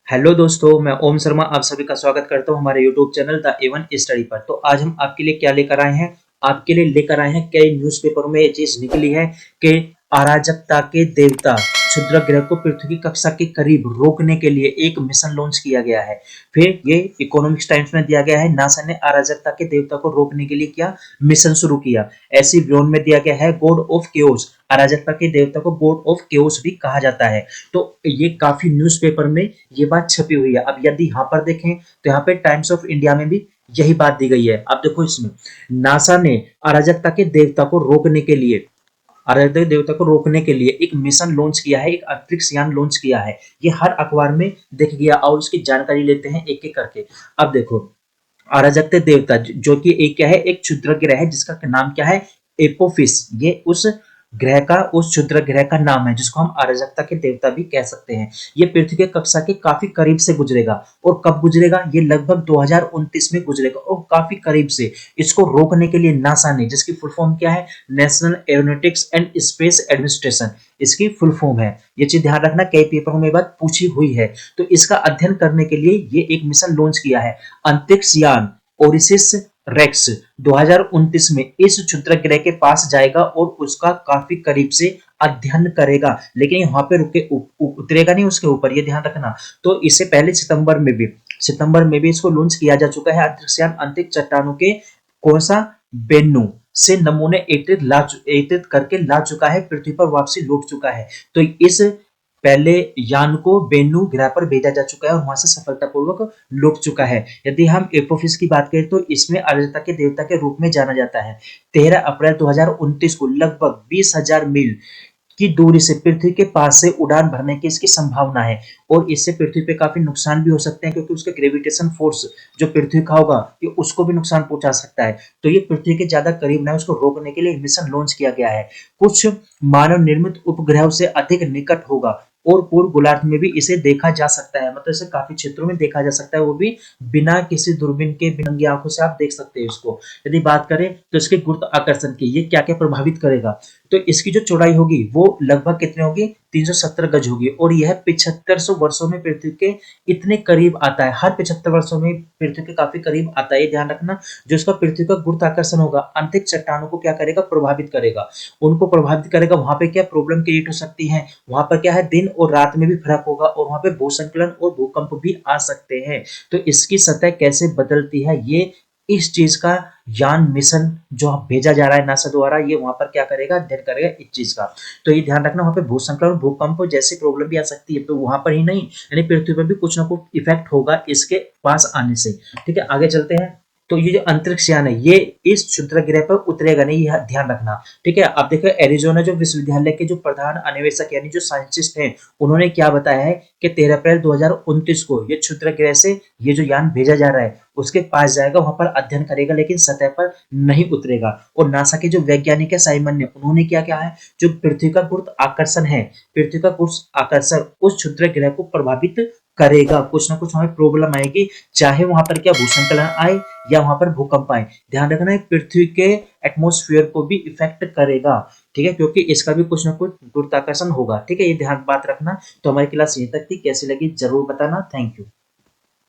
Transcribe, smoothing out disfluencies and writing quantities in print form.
Hello दोस्तों, मैं ओम शर्मा आप सभी का स्वागत करता हूं हमारे YouTube channel the Avon study पर। तो आज हम आपके लिए क्या लेकर आए हैं? आपके लिए लेकर आए हैं कई न्यूज़पेपरों में ये चीज निकली है कि अराजकता के देवता क्षुद्र ग्रह को पृथ्वी की कक्षा के करीब रोकने के लिए एक मिशन लॉन्च किया गया है। फिर ये इकोनॉमिक्स टाइम्स में दिया गया है, नासा ने अराजकता के देवता को रोकने के लिए क्या मिशन शुरू किया। ऐसी व्योम में दिया गया है गॉड ऑफ केओस, अराजकता के देवता को गॉड ऑफ केओस भी कहा जाता है। तो ये काफी न्यूज़पेपर में ये बात छपी हुई है। अब यदि यहाँ पर देखें तो यहाँ पे टाइम्स ऑफ इंडिया में भी यही बात दी गई है। आप देखो इसमें नासा ने अराजकता के देवता को रोकने के लिए अराजकता के देवता को रोकने के लिए एक मिशन लॉन्च किया है, एक अंतरिक्ष यान लॉन्च किया है। ये हर अखबार में दिख गया और उसकी जानकारी लेते हैं एक एक करके। अब देखो अराजकता देवता जो कि एक क्या है, एक क्षुद्र ग्रह है जिसका नाम क्या है, एपोफिस। ये उस ग्रह का, उस क्षुद्र ग्रह का नाम है जिसको हम अराजकता के देवता भी कह सकते हैं। ये पृथ्वी के कक्षा के काफी करीब से गुजरेगा। और कब गुजरेगा? ये लगभग 2029 में गुजरेगा और काफी करीब से। इसको रोकने के लिए नासा ने, जिसकी फुल फॉर्म क्या है, national aeronautics and space administration, इसकी फुल फॉर्म है। ये चीज ध्यान रखना, कई पेपरों में बात पूछी हुई है। तो इसका अध्ययन करने के लिए ये एक मिशन लॉन्च किया है, अंतरिक्ष यान ओरिसिस रेक्स 2029 में इस क्षुद्र ग्रह के पास जाएगा और उसका काफी करीब से अध्ययन करेगा। लेकिन वहां पे रुके उतरेगा नहीं उसके ऊपर, ये ध्यान रखना। तो इससे पहले सितंबर में भी इसको लॉन्च किया जा चुका है। अंतरिक्ष यान अंतरिक्ष चट्टानों के कौन सा बेन्नू से नमूने एकत्रित करके ला चुका है, पृथ्वी पर वापसी लौट चुका है। तो इस पहले यान को बेन्नू ग्रह पर भेजा जा चुका है और वहां से सफलतापूर्वक लौट चुका है। यदि हम एपोफिस की बात करें तो इसमें अराजकता के देवता के रूप में जाना जाता है। 13 अप्रैल 2029 को लगभग 20,000 मील की दूरी से पृथ्वी के पास से उड़ान भरने की इसकी संभावना है। और इससे पृथ्वी पे काफी नुकसान भी हो सकते हैं, क्योंकि उसका ग्रेविटेशन फोर्स जो पृथ्वी का होगा ये उसको भी नुकसान पहुंचा सकता है। तो ये पृथ्वी के ज्यादा करीब ना, उसको रोकने के लिए मिशन लॉन्च किया गया है। कुछ मानव निर्मित उपग्रहों से अधिक निकट होगा और पूर्व गोलार्ध में भी इसे देखा जा सकता है। मतलब इसे काफी क्षेत्रों में देखा जा सकता है, वो भी बिना किसी दूरबीन के, बिना नंगी आंखों से आप देख सकते हैं इसको। यदि बात करें तो इसके गुरुत्वाकर्षण की, ये क्या क्या प्रभावित करेगा। तो इसकी जो चौड़ाई होगी वो लगभग कितनी होगी, 370 गज होगी। और यह 7500 वर्षों में पृथ्वी के इतने करीब आता है, हर 75 वर्षों में पृथ्वी के काफी करीब आता है, ये ध्यान रखना। जो इसका पृथ्वी का गुरुत्वाकर्षण होगा अंतरिक्ष चट्टानों को क्या करेगा, प्रभावित करेगा। उनको प्रभावित करेगा, वहां पे क्या प्रॉब्लम क्रिएट हो सकती है, वहां पर क्या है, दिन और रात में भी फर्क होगा और वहां पे भूस्खलन और भूकंप भी आ सकते हैं। तो इसकी सतह कैसे बदलती है, ये इस चीज का यान मिशन जो भेजा जा रहा है नासा द्वारा, ये वहां पर क्या करेगा, अध्ययन करेगा इस चीज का। तो ये ध्यान रखना, वहां पे भूस्खलन और भूकंप जैसी प्रॉब्लम भी आ सकती है। तो वहां पर ही नहीं, यानी पृथ्वी पर भी कुछ ना कुछ इफेक्ट होगा इसके पास आने से। ठीक है, आगे चलते हैं। तो ये जो अंतरिक्ष यान है ये इस क्षुद्र ग्रह पर उतरेगा नहीं, यह ध्यान रखना। ठीक है, आप देखो एरिजोना जो विश्वविद्यालय के जो प्रधान अन्वेषक यानी जो साइंटिस्ट हैं, उन्होंने क्या बताया है कि 13 अप्रैल 2029 को ये क्षुद्र ग्रह से ये जो यान भेजा जा रहा है उसके पास जाएगा, वहां पर अध्ययन करेगा, लेकिन सतह पर नहीं उतरेगा। और नासा के जो वैज्ञानिक है साइमन ने, उन्होंने क्या कहा है, जो पृथ्वी का गुरुत्वाकर्षण है, पृथ्वी का गुरुत्वाकर्षण उस क्षुद्र ग्रह को प्रभावित करेगा। कुछ ना कुछ हमें प्रॉब्लम आएगी, चाहे वहां पर क्या भूस्खलन आए या वहां पर भूकंप आए। ध्यान रखना है, पृथ्वी के एटमॉस्फेयर को भी इफेक्ट करेगा। ठीक है, क्योंकि इसका भी कुछ ना कुछ गुरुत्वाकर्षण होगा। ठीक है, ये ध्यान बात रखना। तो हमारी क्लास यहीं तक थी, कैसी लगी जरूर बताना। Thank you.